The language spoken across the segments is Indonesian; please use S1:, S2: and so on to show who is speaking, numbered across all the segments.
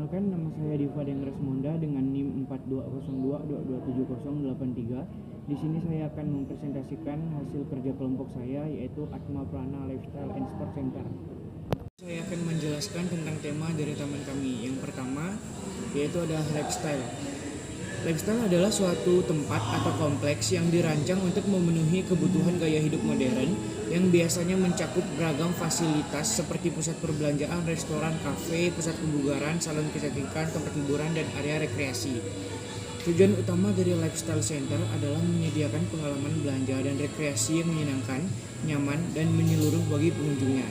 S1: Perkenalkan, nama saya Diva Dengresmonda dengan NIM 4202227083. Di sini saya akan mempresentasikan hasil kerja kelompok saya, yaitu Atma Prana Lifestyle and Sport Center. Saya akan menjelaskan tentang tema dari taman kami. Yang pertama, yaitu ada lifestyle. Lifestyle adalah suatu tempat atau kompleks yang dirancang untuk memenuhi kebutuhan gaya hidup modern yang biasanya mencakup beragam fasilitas seperti pusat perbelanjaan, restoran, kafe, pusat kebugaran, salon kecantikan, tempat hiburan, dan area rekreasi. Tujuan utama dari Lifestyle Center adalah menyediakan pengalaman belanja dan rekreasi yang menyenangkan, nyaman, dan menyeluruh bagi pengunjungnya.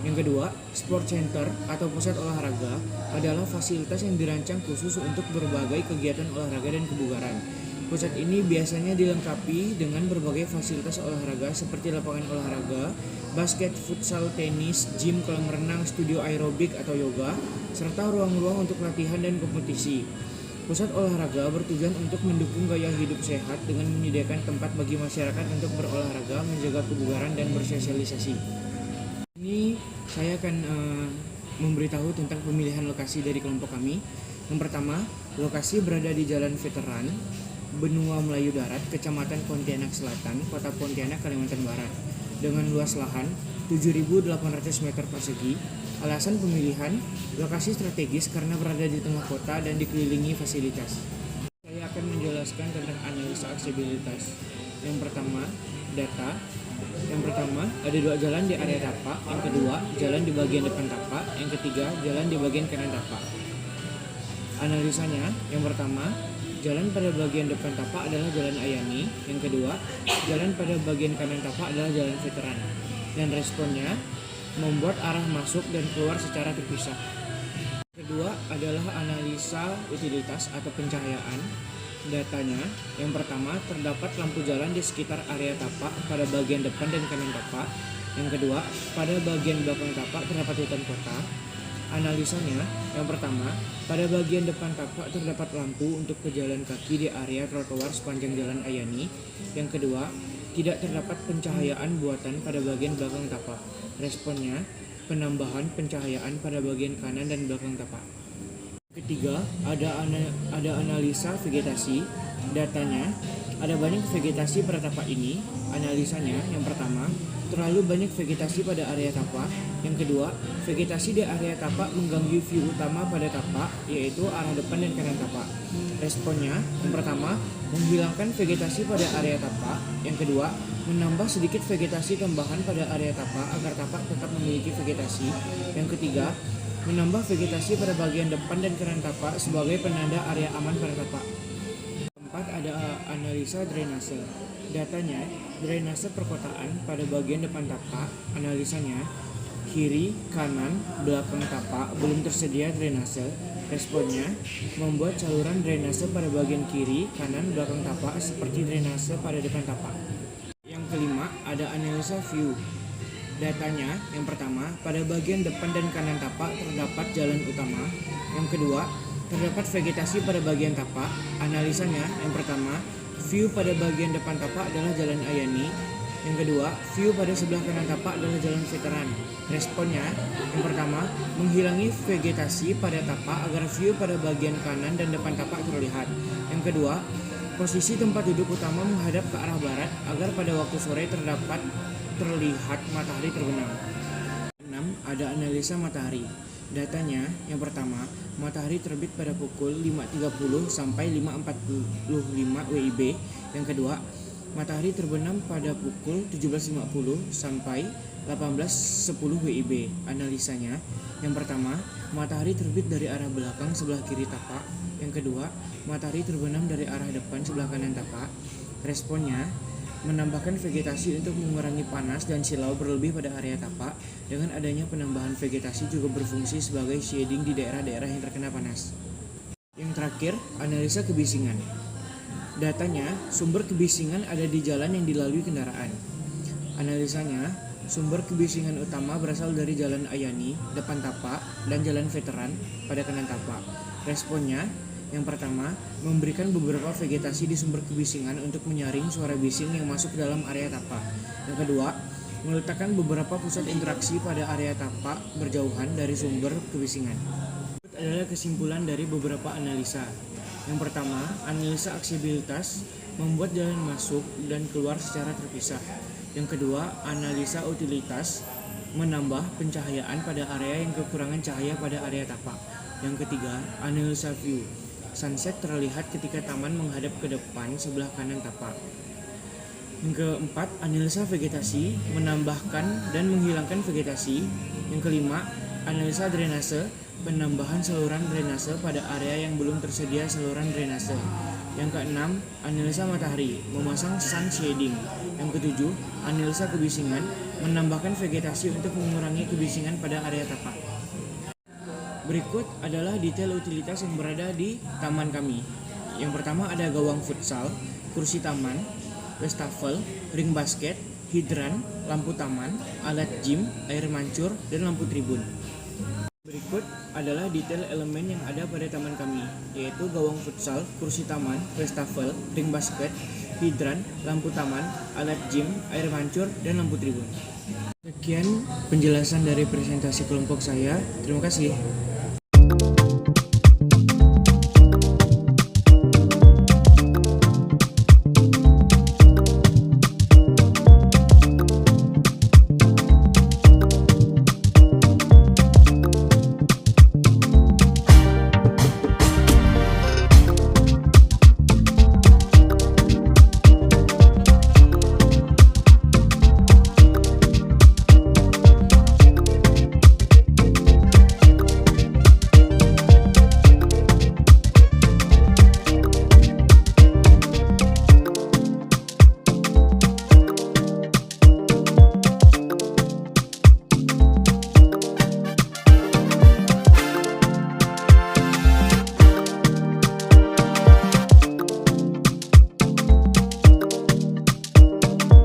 S1: Yang kedua, Sport Center atau pusat olahraga adalah fasilitas yang dirancang khusus untuk berbagai kegiatan olahraga dan kebugaran. Pusat ini biasanya dilengkapi dengan berbagai fasilitas olahraga seperti lapangan olahraga, basket, futsal, tenis, gym, kolam renang, studio aerobik atau yoga, serta ruang-ruang untuk latihan dan kompetisi. Pusat olahraga bertujuan untuk mendukung gaya hidup sehat dengan menyediakan tempat bagi masyarakat untuk berolahraga, menjaga kebugaran, dan bersosialisasi. Ini saya akan memberitahu tentang pemilihan lokasi dari kelompok kami. Yang pertama, lokasi berada di Jalan Veteran, Benua Melayu Darat, Kecamatan Pontianak Selatan, Kota Pontianak, Kalimantan Barat, dengan luas lahan 7.800 meter persegi. Alasan pemilihan, lokasi strategis karena berada di tengah kota dan dikelilingi fasilitas. Saya akan menjelaskan tentang analisa aksesibilitas. Yang pertama, data. Yang pertama, ada 2 jalan di area tapak. Yang kedua, jalan di bagian depan tapak. Yang ketiga, jalan di bagian kanan tapak. Analisanya, yang pertama, jalan pada bagian depan tapak adalah jalan Ayani. Yang kedua, jalan pada bagian kanan tapak adalah jalan Veteran. Dan responnya membuat arah masuk dan keluar secara terpisah. Kedua adalah analisa utilitas atau pencahayaan. Datanya, yang pertama, terdapat lampu jalan di sekitar area tapak pada bagian depan dan kanan tapak. Yang kedua, pada bagian belakang tapak terdapat hutan kota. Analisanya, yang pertama, pada bagian depan tapak terdapat lampu untuk pejalan kaki di area trotoar sepanjang jalan Ayani. Yang kedua, tidak terdapat pencahayaan buatan pada bagian belakang tapak. Responnya, penambahan pencahayaan pada bagian kanan dan belakang tapak. Ketiga, ada analisa vegetasi. Datanya, ada banyak vegetasi pada tapak ini. Analisanya, yang pertama, terlalu banyak vegetasi pada area tapak. Yang kedua, vegetasi di area tapak mengganggu view utama pada tapak, yaitu arah depan dan kanan tapak. Responnya, yang pertama, menghilangkan vegetasi pada area tapak. Yang kedua, menambah sedikit vegetasi tambahan pada area tapak agar tapak tetap memiliki vegetasi. Yang ketiga, menambah vegetasi pada bagian depan dan kanan tapak sebagai penanda area aman pada tapak. Keempat, ada analisa drainase. Datanya, drainase perkotaan pada bagian depan tapak. Analisanya, kiri, kanan, belakang tapak belum tersedia drainase. Responnya, membuat saluran drainase pada bagian kiri, kanan, belakang tapak seperti drainase pada depan tapak. Yang kelima, ada analisa view. Datanya, yang pertama, pada bagian depan dan kanan tapak terdapat jalan utama. Yang kedua, terdapat vegetasi pada bagian tapak. Analisanya, yang pertama, view pada bagian depan tapak adalah jalan Ayani. Yang kedua, view pada sebelah kanan tapak adalah jalan Veteran. Responnya, yang pertama, menghilangi vegetasi pada tapak agar view pada bagian kanan dan depan tapak terlihat. Yang kedua, posisi tempat duduk utama menghadap ke arah barat agar pada waktu sore terlihat matahari terbenam. 6. Ada analisa matahari. Datanya, yang pertama, matahari terbit pada pukul 5.30 sampai 5.45 WIB. Yang kedua, matahari terbenam pada pukul 17.50 sampai 18.10 WIB. Analisanya, yang pertama, matahari terbit dari arah belakang sebelah kiri tapak. Yang kedua, matahari terbenam dari arah depan sebelah kanan tapak. Responnya, menambahkan vegetasi untuk mengurangi panas dan silau berlebih pada area tapak. Dengan adanya penambahan vegetasi juga berfungsi sebagai shading di daerah-daerah yang terkena panas. Yang terakhir, analisa kebisingan. Datanya, sumber kebisingan ada di jalan yang dilalui kendaraan. Analisanya, sumber kebisingan utama berasal dari jalan Ayani, depan tapak, dan jalan Veteran pada kanan tapak. Responnya, yang pertama, memberikan beberapa vegetasi di sumber kebisingan untuk menyaring suara bising yang masuk ke dalam area tapak. Yang kedua, meletakkan beberapa pusat interaksi pada area tapak berjauhan dari sumber kebisingan. adalah kesimpulan dari beberapa analisa. Yang pertama, analisa aksesibilitas membuat jalan masuk dan keluar secara terpisah. Yang kedua, analisa utilitas menambah pencahayaan pada area yang kekurangan cahaya pada area tapak. Yang ketiga, analisa view. Sunset terlihat ketika taman menghadap ke depan sebelah kanan tapak. Yang keempat, analisa vegetasi menambahkan dan menghilangkan vegetasi. Yang kelima, analisa drainase penambahan saluran drainase pada area yang belum tersedia saluran drainase. Yang keenam, analisa matahari memasang sun shading. Yang ketujuh, analisa kebisingan menambahkan vegetasi untuk mengurangi kebisingan pada area tapak. Berikut adalah detail utilitas yang berada di taman kami. Yang pertama ada gawang futsal, kursi taman, wastafel, ring basket, hidran, lampu taman, alat gym, air mancur, dan lampu tribun. Berikut adalah detail elemen yang ada pada taman kami, yaitu gawang futsal, kursi taman, wastafel, ring basket, hidran, lampu taman, alat gym, air mancur, dan lampu tribun. Sekian penjelasan dari presentasi kelompok saya. Terima kasih.